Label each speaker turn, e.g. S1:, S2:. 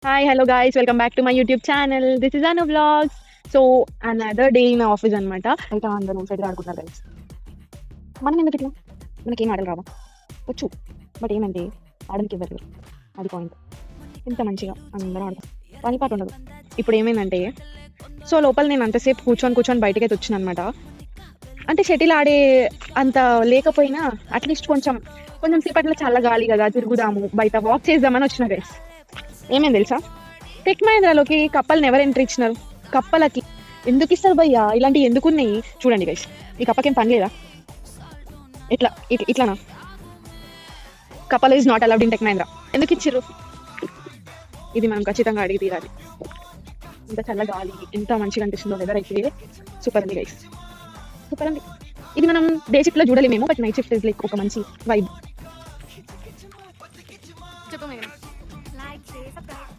S1: Hi, hello guys, welcome back to my YouTube channel. This is Anu Vlogs. So, another day in office అనమాట. అయితే అందరూ side ఆడుకుంటున్నారు guys. మనం ఎందుకు ఇట్లా? మనకేం ఆటలు రావా? వచ్చు. బట్ ఏమంటే ఆడడానికి ఇవ్వరు. అది పాయింట్. ఇంత మంచిగా అందరూ ఆడతాం. పని పాట ఉండదు. ఇప్పుడు ఏమైందంటే సో లోపల నేను అంతసేపు కూర్చొని బయటకి అయితే వచ్చిన అనమాట. అంటే షటిల్ ఆడే అంత లేకపోయినా అట్లీస్ట్ కొంచెం సేపట్లో చల్లగాలి కదా, తిరుగుదాము, బయట వాక్ చేద్దామని వచ్చిన గైస్. ఏమైంది తెలుసా, టెక్ మహేంద్రలోకి కప్పల్ని ఎవరు ఎంట్రీ ఇచ్చినారు? కప్పలకి ఎందుకు ఇస్తారు భయ్యా? ఇలాంటివి ఎందుకున్నాయి చూడండి గైస్. ఈ కప్పకేం పని లేదా? ఇట్లానా? Couple is not allowed in Tech Mahindra. ఎందుకు ఇచ్చిర్రు? ఇది మనం ఖచ్చితంగా అడిగి తీరాలి. ఇంత చల్ల గాలి, ఎంత మంచిగా అనిపిస్తుందో వెదర్ అయితే. సూపర్ అండి గైస్, సూపర్ అండి. ఇది మనం డే షిఫ్ట్ లో చూడలేమేమో, but night shift is like ఒక మంచి వైబ్.